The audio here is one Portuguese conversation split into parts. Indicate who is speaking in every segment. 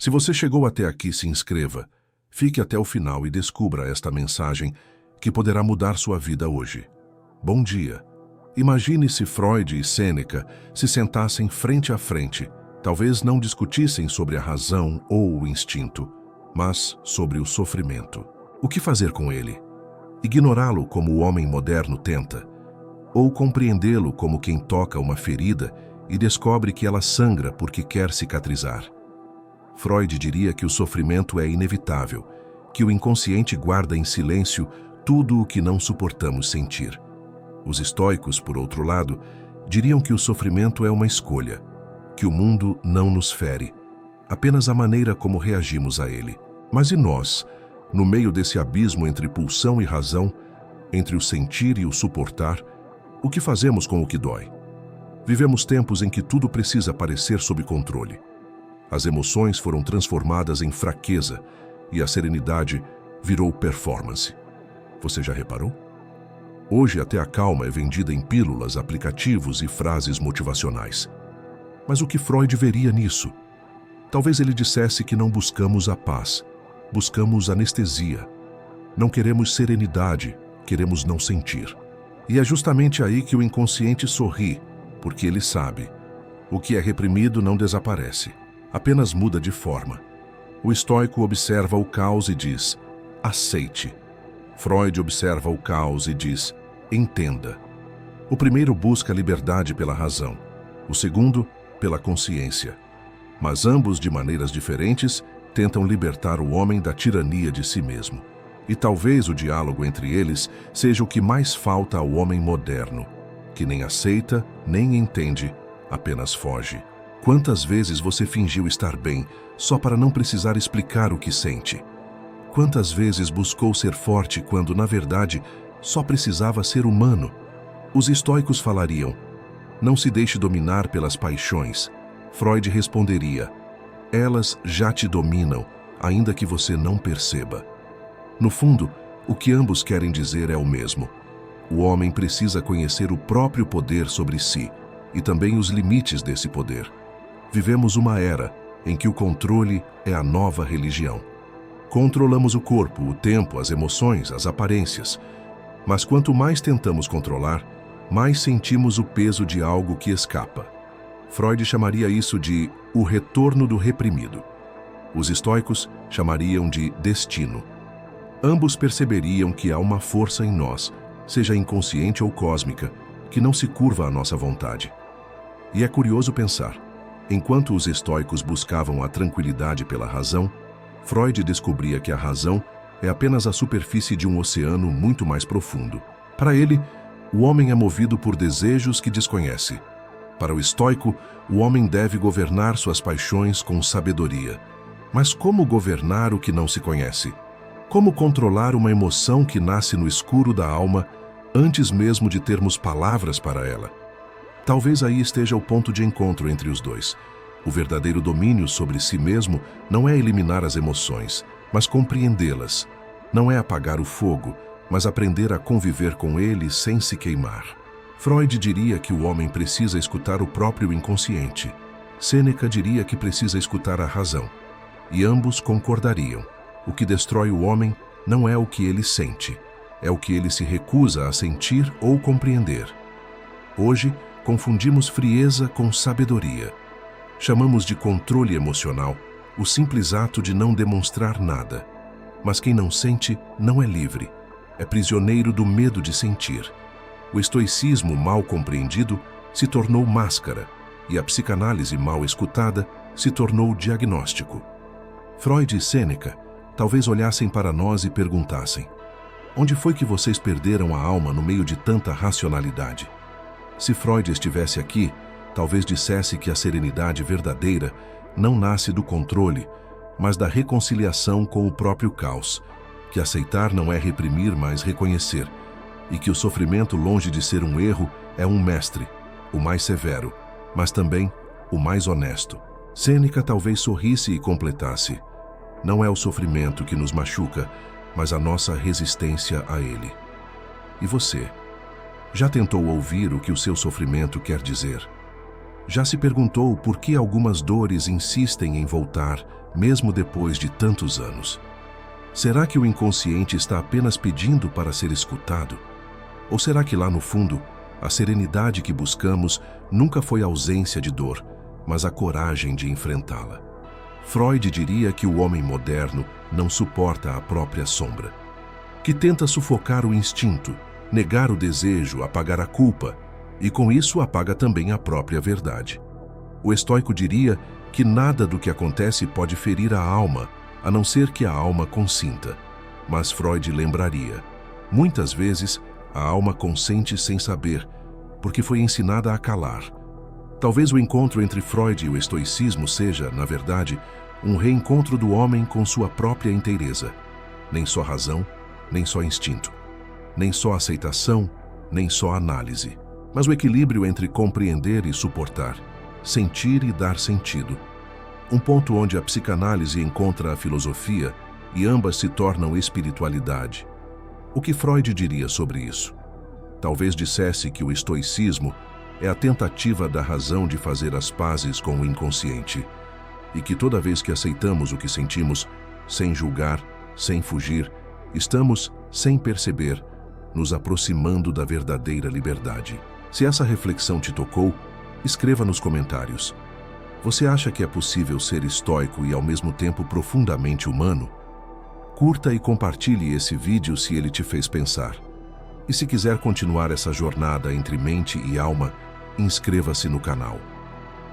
Speaker 1: Se você chegou até aqui, se inscreva. Fique até o final e descubra esta mensagem que poderá mudar sua vida hoje. Bom dia. Imagine se Freud e Sêneca se sentassem frente a frente. Talvez não discutissem sobre a razão ou o instinto, mas sobre o sofrimento. O que fazer com ele? Ignorá-lo como o homem moderno tenta? Ou compreendê-lo como quem toca uma ferida e descobre que ela sangra porque quer cicatrizar? Freud diria que o sofrimento é inevitável, que o inconsciente guarda em silêncio tudo o que não suportamos sentir. Os estoicos, por outro lado, diriam que o sofrimento é uma escolha, que o mundo não nos fere, apenas a maneira como reagimos a ele. Mas e nós, no meio desse abismo entre pulsão e razão, entre o sentir e o suportar, o que fazemos com o que dói? Vivemos tempos em que tudo precisa parecer sob controle. As emoções foram transformadas em fraqueza e a serenidade virou performance. Você já reparou? Hoje até a calma é vendida em pílulas, aplicativos e frases motivacionais. Mas o que Freud veria nisso? Talvez ele dissesse que não buscamos a paz, buscamos anestesia. Não queremos serenidade, queremos não sentir. E é justamente aí que o inconsciente sorri, porque ele sabe. O que é reprimido não desaparece, apenas muda de forma. O estoico observa o caos e diz, aceite. Freud observa o caos e diz, entenda. O primeiro busca a liberdade pela razão, o segundo, pela consciência. Mas ambos, de maneiras diferentes, tentam libertar o homem da tirania de si mesmo. E talvez o diálogo entre eles seja o que mais falta ao homem moderno, que nem aceita, nem entende, apenas foge. Quantas vezes você fingiu estar bem só para não precisar explicar o que sente? Quantas vezes buscou ser forte quando, na verdade, só precisava ser humano? Os estoicos falariam, não se deixe dominar pelas paixões. Freud responderia, elas já te dominam, ainda que você não perceba. No fundo, o que ambos querem dizer é o mesmo. O homem precisa conhecer o próprio poder sobre si e também os limites desse poder. Vivemos uma era em que o controle é a nova religião. Controlamos o corpo, o tempo, as emoções, as aparências. Mas quanto mais tentamos controlar, mais sentimos o peso de algo que escapa. Freud chamaria isso de o retorno do reprimido. Os estoicos chamariam de destino. Ambos perceberiam que há uma força em nós, seja inconsciente ou cósmica, que não se curva à nossa vontade. E é curioso pensar, enquanto os estoicos buscavam a tranquilidade pela razão, Freud descobria que a razão é apenas a superfície de um oceano muito mais profundo. Para ele, o homem é movido por desejos que desconhece. Para o estoico, o homem deve governar suas paixões com sabedoria. Mas como governar o que não se conhece? Como controlar uma emoção que nasce no escuro da alma antes mesmo de termos palavras para ela? Talvez aí esteja o ponto de encontro entre os dois. O verdadeiro domínio sobre si mesmo não é eliminar as emoções, mas compreendê-las. Não é apagar o fogo, mas aprender a conviver com ele sem se queimar. Freud diria que o homem precisa escutar o próprio inconsciente. Sêneca diria que precisa escutar a razão. E ambos concordariam. O que destrói o homem não é o que ele sente, é o que ele se recusa a sentir ou compreender. Hoje, confundimos frieza com sabedoria. Chamamos de controle emocional o simples ato de não demonstrar nada. Mas quem não sente não é livre, é prisioneiro do medo de sentir. O estoicismo mal compreendido se tornou máscara e a psicanálise mal escutada se tornou diagnóstico. Freud e Sêneca talvez olhassem para nós e perguntassem: onde foi que vocês perderam a alma no meio de tanta racionalidade? Se Freud estivesse aqui, talvez dissesse que a serenidade verdadeira não nasce do controle, mas da reconciliação com o próprio caos, que aceitar não é reprimir, mas reconhecer, e que o sofrimento, longe de ser um erro, é um mestre, o mais severo, mas também o mais honesto. Sêneca talvez sorrisse e completasse: não é o sofrimento que nos machuca, mas a nossa resistência a ele. E você? Já tentou ouvir o que o seu sofrimento quer dizer? Já se perguntou por que algumas dores insistem em voltar, mesmo depois de tantos anos? Será que o inconsciente está apenas pedindo para ser escutado? Ou será que lá no fundo, a serenidade que buscamos nunca foi ausência de dor, mas a coragem de enfrentá-la? Freud diria que o homem moderno não suporta a própria sombra, que tenta sufocar o instinto, negar o desejo, apagar a culpa, e com isso apaga também a própria verdade. O estoico diria que nada do que acontece pode ferir a alma, a não ser que a alma consinta. Mas Freud lembraria: muitas vezes a alma consente sem saber, porque foi ensinada a calar. Talvez o encontro entre Freud e o estoicismo seja, na verdade, um reencontro do homem com sua própria inteireza. Nem só razão, nem só instinto. Nem só aceitação, nem só análise. Mas o equilíbrio entre compreender e suportar, sentir e dar sentido. Um ponto onde a psicanálise encontra a filosofia e ambas se tornam espiritualidade. O que Freud diria sobre isso? Talvez dissesse que o estoicismo é a tentativa da razão de fazer as pazes com o inconsciente, e que toda vez que aceitamos o que sentimos, sem julgar, sem fugir, estamos, sem perceber, nos aproximando da verdadeira liberdade. Se essa reflexão te tocou, escreva nos comentários. Você acha que é possível ser estoico e ao mesmo tempo profundamente humano? Curta e compartilhe esse vídeo se ele te fez pensar. E se quiser continuar essa jornada entre mente e alma, inscreva-se no canal.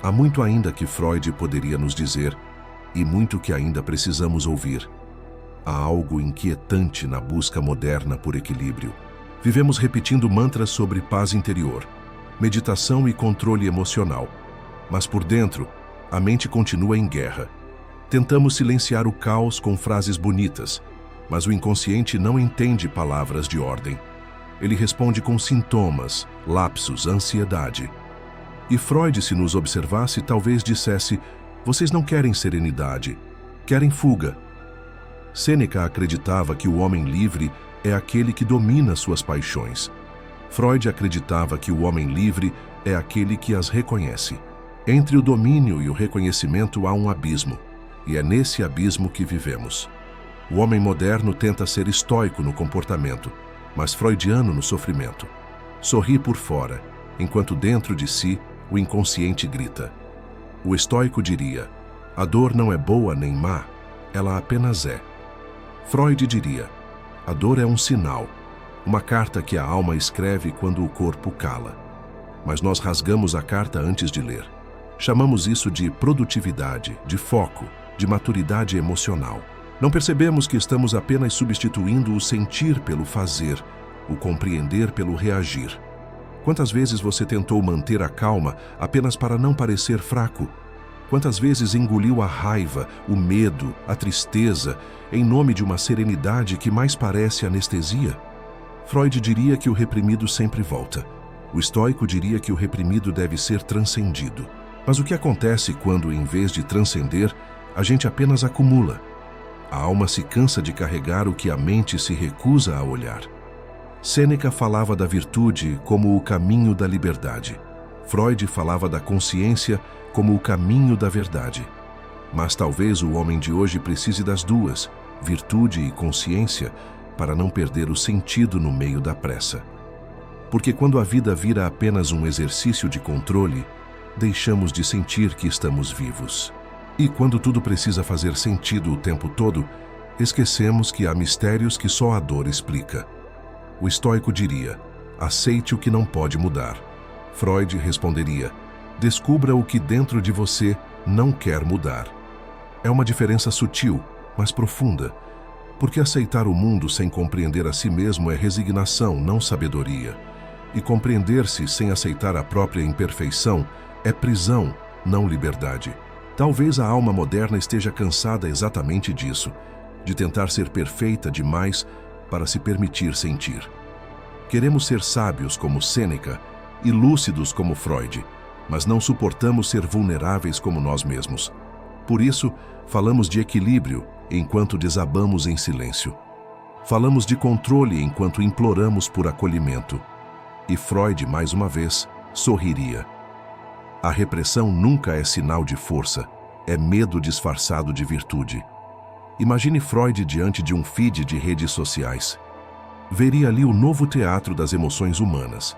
Speaker 1: Há muito ainda que Freud poderia nos dizer, e muito que ainda precisamos ouvir. Há algo inquietante na busca moderna por equilíbrio. Vivemos repetindo mantras sobre paz interior, meditação e controle emocional. Mas por dentro, a mente continua em guerra. Tentamos silenciar o caos com frases bonitas, mas o inconsciente não entende palavras de ordem. Ele responde com sintomas, lapsos, ansiedade. E Freud, se nos observasse, talvez dissesse: vocês não querem serenidade, querem fuga. Sêneca acreditava que o homem livre é aquele que domina suas paixões. Freud acreditava que o homem livre é aquele que as reconhece. Entre o domínio e o reconhecimento há um abismo, e é nesse abismo que vivemos. O homem moderno tenta ser estoico no comportamento, mas freudiano no sofrimento. Sorri por fora, enquanto dentro de si o inconsciente grita. O estoico diria: a dor não é boa nem má, ela apenas é. Freud diria: a dor é um sinal, uma carta que a alma escreve quando o corpo cala. Mas nós rasgamos a carta antes de ler. Chamamos isso de produtividade, de foco, de maturidade emocional. Não percebemos que estamos apenas substituindo o sentir pelo fazer, o compreender pelo reagir. Quantas vezes você tentou manter a calma apenas para não parecer fraco? Quantas vezes engoliu a raiva, o medo, a tristeza, em nome de uma serenidade que mais parece anestesia? Freud diria que o reprimido sempre volta. O estoico diria que o reprimido deve ser transcendido. Mas o que acontece quando, em vez de transcender, a gente apenas acumula? A alma se cansa de carregar o que a mente se recusa a olhar. Sêneca falava da virtude como o caminho da liberdade. Freud falava da consciência como o caminho da verdade. Mas talvez o homem de hoje precise das duas, virtude e consciência, para não perder o sentido no meio da pressa. Porque quando a vida vira apenas um exercício de controle, deixamos de sentir que estamos vivos. E quando tudo precisa fazer sentido o tempo todo, esquecemos que há mistérios que só a dor explica. O estoico diria: aceite o que não pode mudar. Freud responderia: descubra o que dentro de você não quer mudar. É uma diferença sutil, mas profunda, porque aceitar o mundo sem compreender a si mesmo é resignação, não sabedoria. E compreender-se sem aceitar a própria imperfeição é prisão, não liberdade. Talvez a alma moderna esteja cansada exatamente disso, de tentar ser perfeita demais para se permitir sentir. Queremos ser sábios como Sêneca e lúcidos como Freud, mas não suportamos ser vulneráveis como nós mesmos. Por isso, falamos de equilíbrio enquanto desabamos em silêncio. Falamos de controle enquanto imploramos por acolhimento. E Freud, mais uma vez, sorriria. A repressão nunca é sinal de força, é medo disfarçado de virtude. Imagine Freud diante de um feed de redes sociais. Veria ali o novo teatro das emoções humanas,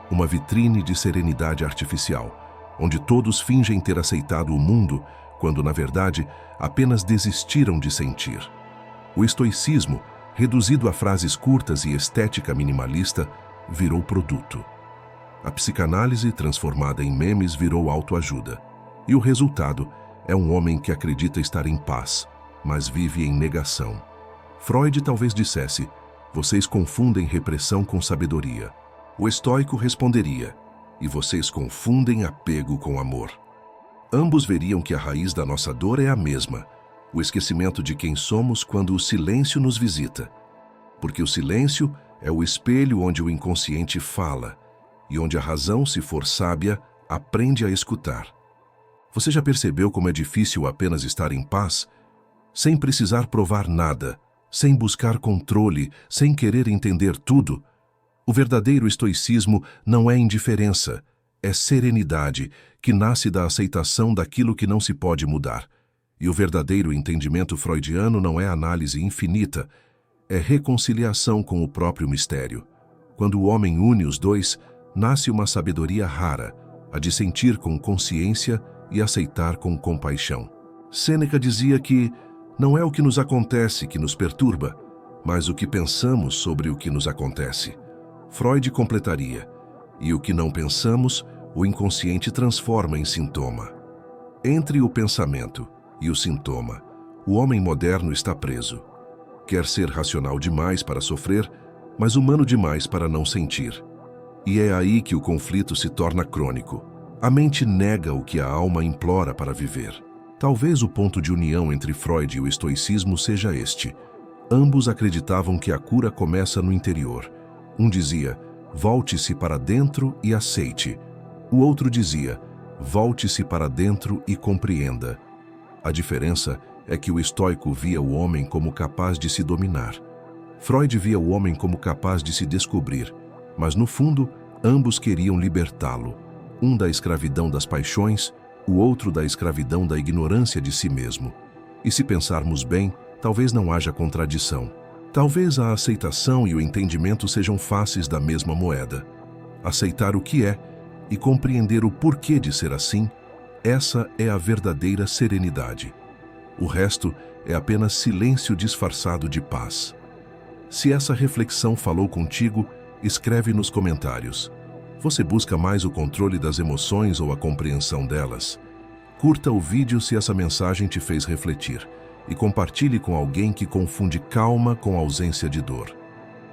Speaker 1: uma vitrine de serenidade artificial, onde todos fingem ter aceitado o mundo, quando, na verdade, apenas desistiram de sentir. O estoicismo, reduzido a frases curtas e estética minimalista, virou produto. A psicanálise, transformada em memes, virou autoajuda. E o resultado é um homem que acredita estar em paz, mas vive em negação. Freud talvez dissesse: vocês confundem repressão com sabedoria. O estoico responderia: e vocês confundem apego com amor. Ambos veriam que a raiz da nossa dor é a mesma, o esquecimento de quem somos quando o silêncio nos visita. Porque o silêncio é o espelho onde o inconsciente fala, e onde a razão, se for sábia, aprende a escutar. Você já percebeu como é difícil apenas estar em paz? Sem precisar provar nada, sem buscar controle, sem querer entender tudo. O verdadeiro estoicismo não é indiferença, é serenidade, que nasce da aceitação daquilo que não se pode mudar. E o verdadeiro entendimento freudiano não é análise infinita, é reconciliação com o próprio mistério. Quando o homem une os dois, nasce uma sabedoria rara, a de sentir com consciência e aceitar com compaixão. Sêneca dizia que não é o que nos acontece que nos perturba, mas o que pensamos sobre o que nos acontece. Freud completaria: e o que não pensamos, o inconsciente transforma em sintoma. Entre o pensamento e o sintoma, o homem moderno está preso. Quer ser racional demais para sofrer, mas humano demais para não sentir. E é aí que o conflito se torna crônico. A mente nega o que a alma implora para viver. Talvez o ponto de união entre Freud e o estoicismo seja este. Ambos acreditavam que a cura começa no interior. Um dizia: volte-se para dentro e aceite. O outro dizia: volte-se para dentro e compreenda. A diferença é que o estoico via o homem como capaz de se dominar. Freud via o homem como capaz de se descobrir, mas no fundo, ambos queriam libertá-lo. Um da escravidão das paixões, o outro da escravidão da ignorância de si mesmo. E se pensarmos bem, talvez não haja contradição. Talvez a aceitação e o entendimento sejam faces da mesma moeda. Aceitar o que é e compreender o porquê de ser assim, essa é a verdadeira serenidade. O resto é apenas silêncio disfarçado de paz. Se essa reflexão falou contigo, escreve nos comentários. Você busca mais o controle das emoções ou a compreensão delas? Curta o vídeo se essa mensagem te fez refletir e compartilhe com alguém que confunde calma com ausência de dor.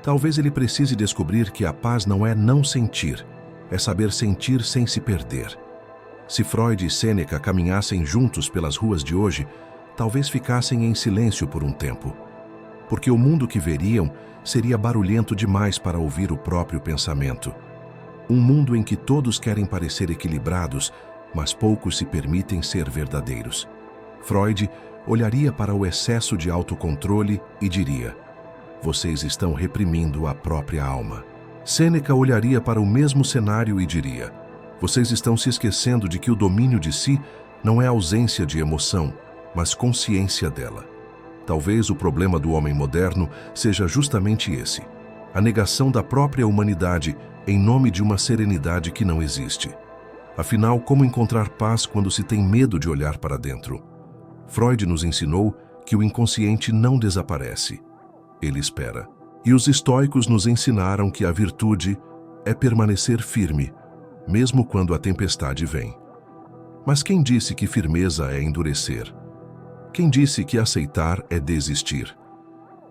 Speaker 1: Talvez ele precise descobrir que a paz não é não sentir, é saber sentir sem se perder. Se Freud e Sêneca caminhassem juntos pelas ruas de hoje, talvez ficassem em silêncio por um tempo, porque o mundo que veriam seria barulhento demais para ouvir o próprio pensamento. Um mundo em que todos querem parecer equilibrados, mas poucos se permitem ser verdadeiros. Freud olharia para o excesso de autocontrole e diria: vocês estão reprimindo a própria alma. Sêneca olharia para o mesmo cenário e diria: vocês estão se esquecendo de que o domínio de si não é ausência de emoção, mas consciência dela. Talvez o problema do homem moderno seja justamente esse: a negação da própria humanidade em nome de uma serenidade que não existe. Afinal, como encontrar paz quando se tem medo de olhar para dentro? Freud nos ensinou que o inconsciente não desaparece. Ele espera. E os estoicos nos ensinaram que a virtude é permanecer firme, mesmo quando a tempestade vem. Mas quem disse que firmeza é endurecer? Quem disse que aceitar é desistir?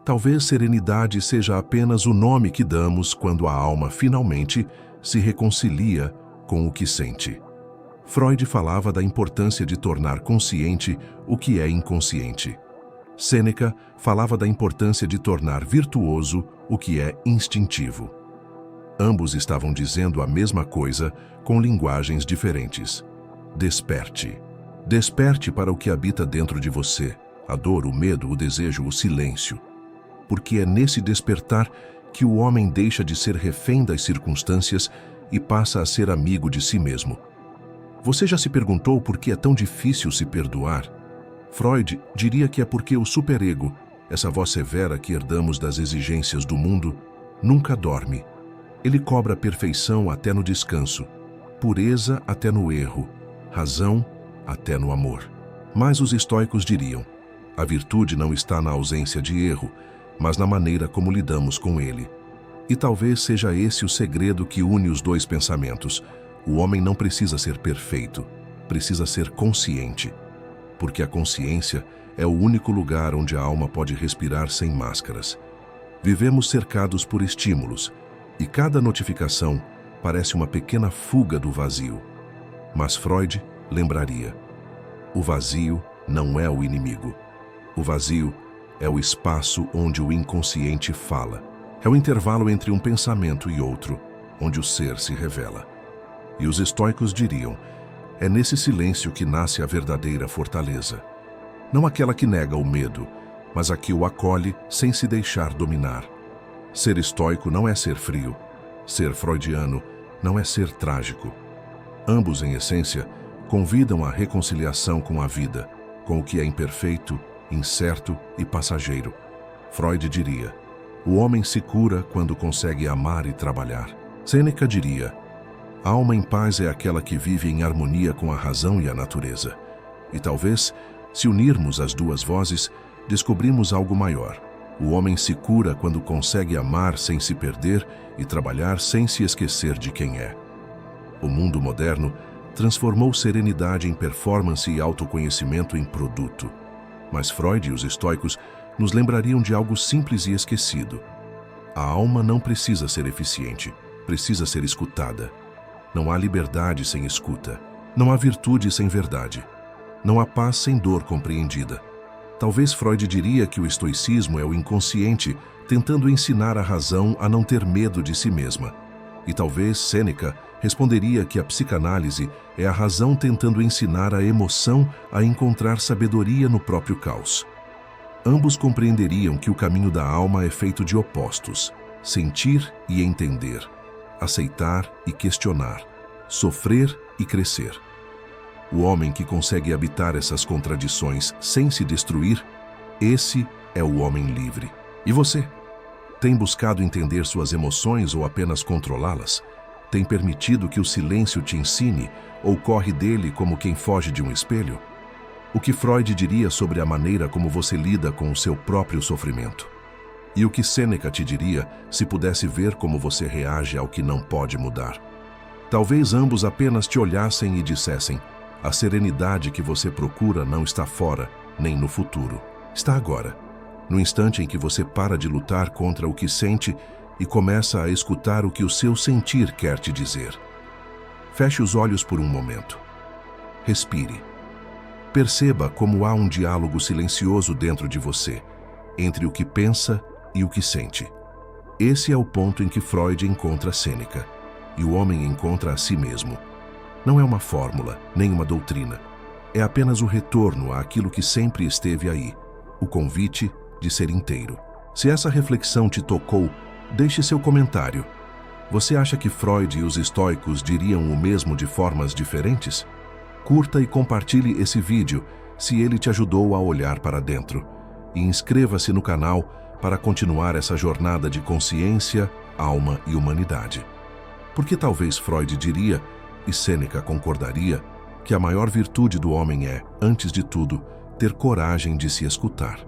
Speaker 1: Talvez serenidade seja apenas o nome que damos quando a alma finalmente se reconcilia com o que sente. Freud falava da importância de tornar consciente o que é inconsciente. Sêneca falava da importância de tornar virtuoso o que é instintivo. Ambos estavam dizendo a mesma coisa com linguagens diferentes. Desperte. Desperte para o que habita dentro de você, a dor, o medo, o desejo, o silêncio. Porque é nesse despertar que o homem deixa de ser refém das circunstâncias e passa a ser amigo de si mesmo. Você já se perguntou por que é tão difícil se perdoar? Freud diria que é porque o superego, essa voz severa que herdamos das exigências do mundo, nunca dorme. Ele cobra perfeição até no descanso, pureza até no erro, razão até no amor. Mas os estoicos diriam: a virtude não está na ausência de erro, mas na maneira como lidamos com ele. E talvez seja esse o segredo que une os dois pensamentos. O homem não precisa ser perfeito, precisa ser consciente. Porque a consciência é o único lugar onde a alma pode respirar sem máscaras. Vivemos cercados por estímulos, e cada notificação parece uma pequena fuga do vazio. Mas Freud lembraria: o vazio não é o inimigo. O vazio é o espaço onde o inconsciente fala. É o intervalo entre um pensamento e outro, onde o ser se revela. E os estoicos diriam: é nesse silêncio que nasce a verdadeira fortaleza. Não aquela que nega o medo, mas a que o acolhe sem se deixar dominar. Ser estoico não é ser frio. Ser freudiano não é ser trágico. Ambos, em essência, convidam à reconciliação com a vida, com o que é imperfeito, incerto e passageiro. Freud diria: o homem se cura quando consegue amar e trabalhar. Sêneca diria: a alma em paz é aquela que vive em harmonia com a razão e a natureza. E talvez, se unirmos as duas vozes, descobrimos algo maior. O homem se cura quando consegue amar sem se perder e trabalhar sem se esquecer de quem é. O mundo moderno transformou serenidade em performance e autoconhecimento em produto. Mas Freud e os estoicos nos lembrariam de algo simples e esquecido. A alma não precisa ser eficiente, precisa ser escutada. Não há liberdade sem escuta. Não há virtude sem verdade. Não há paz sem dor compreendida. Talvez Freud diria que o estoicismo é o inconsciente tentando ensinar a razão a não ter medo de si mesma. E talvez Sêneca responderia que a psicanálise é a razão tentando ensinar a emoção a encontrar sabedoria no próprio caos. Ambos compreenderiam que o caminho da alma é feito de opostos: sentir e entender, aceitar e questionar, sofrer e crescer. O homem que consegue habitar essas contradições sem se destruir, esse é o homem livre. E você? Tem buscado entender suas emoções ou apenas controlá-las? Tem permitido que o silêncio te ensine ou corre dele como quem foge de um espelho? O que Freud diria sobre a maneira como você lida com o seu próprio sofrimento? E o que Sêneca te diria se pudesse ver como você reage ao que não pode mudar? Talvez ambos apenas te olhassem e dissessem: a serenidade que você procura não está fora, nem no futuro. Está agora, no instante em que você para de lutar contra o que sente e começa a escutar o que o seu sentir quer te dizer. Feche os olhos por um momento. Respire. Perceba como há um diálogo silencioso dentro de você, entre o que pensa e o que sente. Esse é o ponto em que Freud encontra Sêneca, e o homem encontra a si mesmo. Não é uma fórmula, nem uma doutrina. É apenas o retorno àquilo que sempre esteve aí, o convite de ser inteiro. Se essa reflexão te tocou, deixe seu comentário. Você acha que Freud e os estoicos diriam o mesmo de formas diferentes? Curta e compartilhe esse vídeo se ele te ajudou a olhar para dentro. E inscreva-se no canal para continuar essa jornada de consciência, alma e humanidade. Porque talvez Freud diria, e Sêneca concordaria, que a maior virtude do homem é, antes de tudo, ter coragem de se escutar.